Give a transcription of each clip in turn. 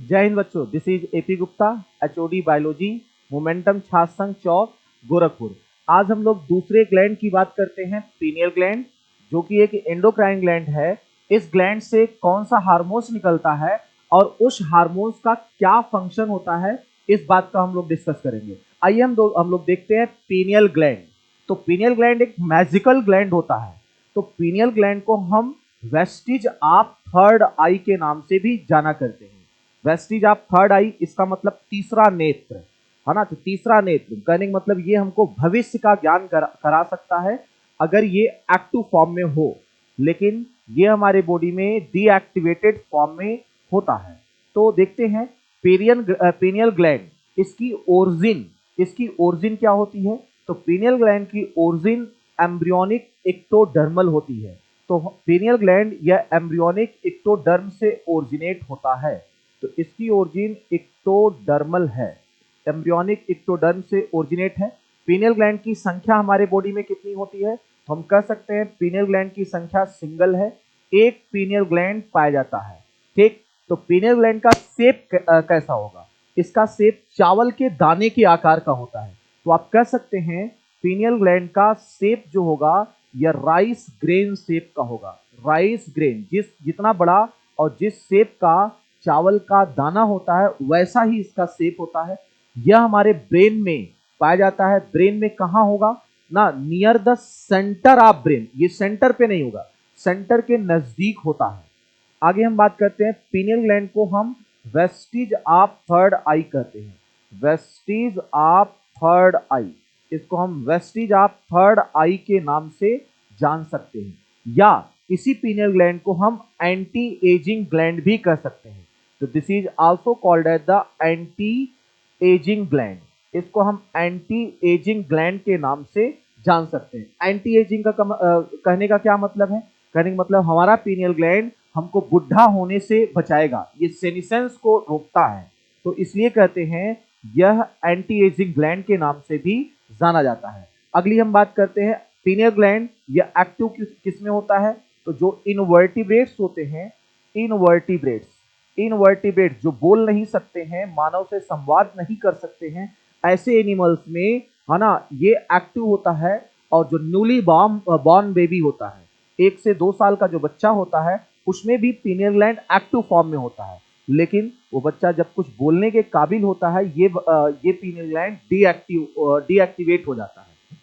जय हिंद बच्चों, this is AP Gupta, HOD biology, momentum छात्र संघ चौक, गोरखपुर। आज हम लोग दूसरे ग्लैंड की बात करते हैं, पीनियल ग्लैंड, जो कि एक एंडोक्राइन ग्लैंड है। इस ग्लैंड से कौन सा हार्मोन्स निकलता है और उस हार्मोन्स का क्या फंक्शन होता है, इस बात का हम लोग डिस्कस करेंगे। आइए हम लोग देखते हैं पीनियल ग्लैंड। तो पीनियल ग्लैंड एक मैजिकल ग्लैंड होता है। तो पीनियल ग्लैंड को हम वेस्टिज ऑफ थर्ड आई के नाम से भी जाना करते हैं। वेस्टिज ऑफ थर्ड आई, इसका मतलब तीसरा नेत्र है ना। तो तीसरा नेत्र कहने का मतलब ये हमको भविष्य का ज्ञान करा सकता है अगर ये एक्टिव फॉर्म में हो, लेकिन ये हमारे बॉडी में डीएक्टिवेटेड फॉर्म में होता है। तो देखते हैं पीनियल ग्लैंड, इसकी ओरिजिन क्या होती है। तो पीनियल ग्लैंड की ओरिजिन एम्ब्रियोनिक एक्टोडर्मल होती है। तो पीनियल ग्लैंड या एम्ब्रियोनिक एक्टोडर्म से ओरिजिनेट होता है। तो इसकी ओरिजिन एक्टोडर्मल है, एम्ब्रियोनिक एक्टोडर्म से ओरिजिनेट है। पीनियल ग्लैंड की संख्या हमारे बॉडी में कितनी होती है, तो हम कह सकते हैं पीनियल ग्लैंड की संख्या सिंगल है, एक पीनियल ग्लैंड पाया जाता है। ठीक, तो पीनियल ग्लैंड का शेप कैसा होगा, इसका शेप चावल के दाने के आकार का होता है। तो आप कह सकते हैं पीनियल ग्लैंड का शेप जो होगा यह राइस ग्रेन शेप का होगा। राइस ग्रेन, जितना बड़ा और जिस शेप का चावल का दाना होता है वैसा ही इसका शेप होता है। यह हमारे ब्रेन में पाया जाता है। ब्रेन में कहाँ होगा ना, near the centre of brain. ये सेंटर पे नहीं होगा, सेंटर के नजदीक होता है। आगे हम बात करते हैं पीनियल ग्लैंड को हम वेस्टिज ऑफ थर्ड आई कहते हैं। वेस्टिज ऑफ थर्ड आई, इसको हम वेस्टिज ऑफ थर्ड आई के नाम से जान सकते हैं, या इसी पीनियल ग्लैंड को हम एंटी एजिंग ग्लैंड भी कह सकते हैं। तो this is also called as the anti aging gland. इसको हम एंटी एजिंग ग्लैंड के नाम से जान सकते हैं। एंटी एजिंग का कहने का क्या मतलब है, कहने का मतलब हमारा पीनियल ग्लैंड हमको बुढ़ा होने से बचाएगा, ये सेनिसेंस को रोकता है। तो इसलिए कहते हैं यह एंटी एजिंग ग्लैंड के नाम से भी जाना जाता है। अगली हम बात करते हैं पीनियल ग्लैंड, यह एक्टिव किस में होता है। तो जो इनवर्टिब्रेट्स होते हैं, इनवर्टिब्रेट्स जो बोल नहीं सकते हैं, मानव से संवाद नहीं कर सकते हैं, ऐसे एनिमल्स में है ना ये एक्टिव होता है। और जो न्यूली बॉर्न बेबी होता है, 1 से 2 साल का जो बच्चा होता है, उसमें भी पीनियल ग्लैंड एक्टिव फॉर्म में होता है। लेकिन वो बच्चा जब कुछ बोलने के काबिल होता है, ये पीनियल ग्लैंड डीएक्टिवेट हो जाता है।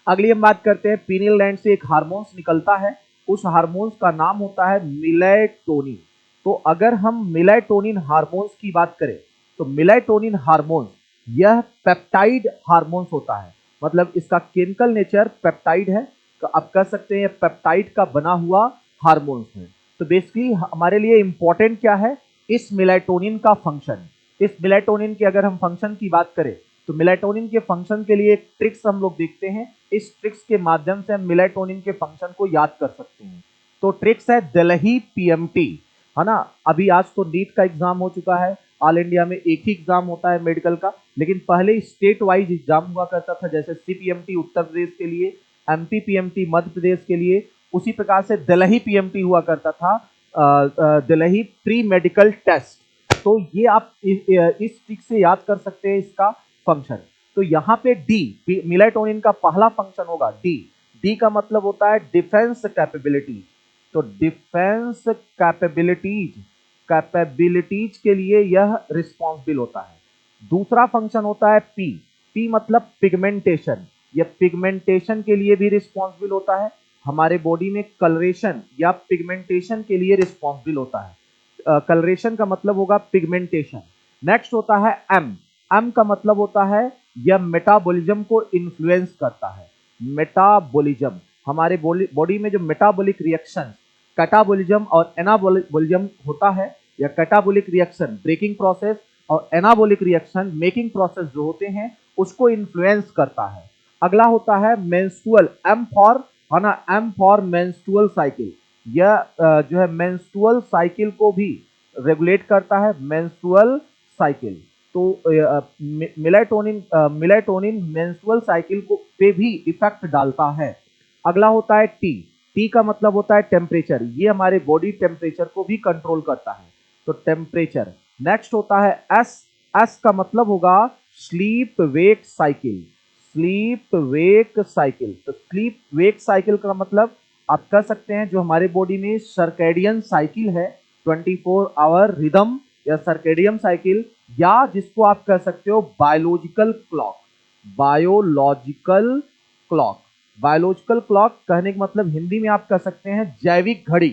अगली हम बात करते हैं पीनियल ग्लैंड से एक हार्मोन्स निकलता है, उस हार्मोन्स का नाम होता है मेलेटोनिन। तो अगर हम मेलेटोनिन हार्मोन्स की बात करें, तो मेलेटोनिन हार्मोन्स यह पेप्टाइड हार्मोन्स होता है, मतलब इसका केमिकल नेचर पेप्टाइड है। तो आप कह सकते हैं पेप्टाइड का बना हुआ हार्मोन्स है। तो बेसिकली हमारे लिए इंपॉर्टेंट क्या है, इस मेलेटोनिन का फंक्शन। इस मेलेटोनिन के अगर हम फंक्शन की बात करें, तो मेलेटोनिन के फंक्शन के लिए एक ट्रिक्स हम लोग देखते हैं। इस ट्रिक्स के माध्यम से हम मेलेटोनिन के फंक्शन को याद कर सकते हैं। तो ट्रिक्स है दिल्ली पीएमटी, है ना। अभी आज तो नीट का एग्जाम हो चुका है, ऑल इंडिया में एक ही एग्जाम होता है मेडिकल का, लेकिन पहले स्टेट वाइज एग्जाम हुआ करता था, जैसे सीपीएमटी उत्तर प्रदेश के लिए, एमपी पीएमटी मध्य प्रदेश के लिए, उसी प्रकार से दिल्ली पीएमटी हुआ करता था, दिल्ली प्री मेडिकल टेस्ट। तो ये आप इस ट्रिक से याद कर सकते हैं इसका फंक्शन। तो यहाँ पे डी, मेलेटोनिन का पहला फंक्शन होगा डी। डी का मतलब होता है डिफेंस कैपेबिलिटीज। तो डिफेंस कैपेबिलिटीज के लिए यह रिस्पॉन्सिबल होता है। दूसरा फंक्शन होता है पी। पी मतलब पिगमेंटेशन, यह पिगमेंटेशन के लिए भी रिस्पॉन्सिबल होता है। हमारे बॉडी में कलरेशन या पिगमेंटेशन के लिए रिस्पॉन्सिबल होता है। कलरेशन का मतलब होगा पिगमेंटेशन। नेक्स्ट होता है एम। एम का मतलब होता है यह मेटाबॉलिज्म को इन्फ्लुएंस करता है। मेटाबॉलिज्म, हमारे बॉडी में जो मेटाबॉलिक रिएक्शन, कैटाबॉलिज्म और एनाबॉलिज्म होता है, या कैटाबॉलिक रिएक्शन ब्रेकिंग प्रोसेस और एनाबॉलिक रिएक्शन मेकिंग प्रोसेस जो होते हैं, उसको इन्फ्लुएंस करता है। अगला होता है मेंस्ट्रुअल, एम फॉर, है ना, एम फॉर मेंस्ट्रुअल साइकिल। यह जो है मेंस्ट्रुअल साइकिल को भी रेगुलेट करता है, मेंस्ट्रुअल साइकिल। तो मेलेटोनिन मेंस्ट्रुअल साइकिल को पे भी इफेक्ट डालता है। अगला होता है टी। टी का मतलब होता है टेम्परेचर, ये हमारे बॉडी टेम्परेचर को भी कंट्रोल करता है। तो टेम्परेचर, नेक्स्ट होता है एस। एस का मतलब होगा sleep wake cycle. Sleep wake cycle, तो स्लीप वेक साइकिल का मतलब आप कह सकते हैं जो हमारे बॉडी में सर्केडियन साइकिल है, 24 आवर रिदम या सर्केडियन साइकिल, या जिसको आप कह सकते हो biological clock. Biological clock, biological clock कहने का मतलब हिंदी में आप कह सकते हैं जैविक घड़ी।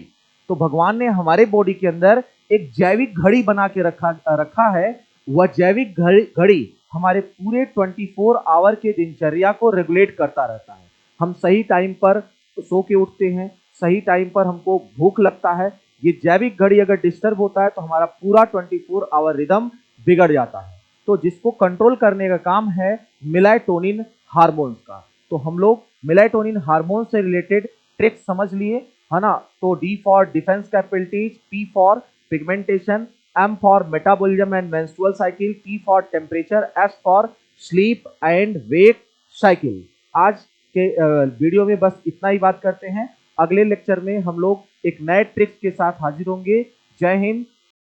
तो भगवान ने हमारे बॉडी के अंदर एक जैविक घड़ी बना के रखा है। वह जैविक घड़ी हमारे पूरे 24 आवर के दिनचर्या को रेगुलेट करता रहता है। हम सही टाइम पर सो के उठते हैं, सही टाइम पर हमको भूख लगता है। ये जैविक घड़ी अगर डिस्टर्ब होता है तो हमारा पूरा 24 आवर रिदम बिगड़ जाता है। तो जिसको कंट्रोल करने का काम है मेलाटोनिन हार्मोन्स का। तो हम लोग मेलाटोनिन हार्मोन से रिलेटेड ट्रिक्स समझ लिए, है ना। तो D for defence capabilities, P for pigmentation, M for metabolism and menstrual cycle, T for temperature, S for sleep and wake cycle. आज के वीडियो में बस इतना ही बात करते हैं। अगले लेक्चर में हम लोग एक नए ट्रिक्स के साथ हाजिर होंगे। जय हिंद,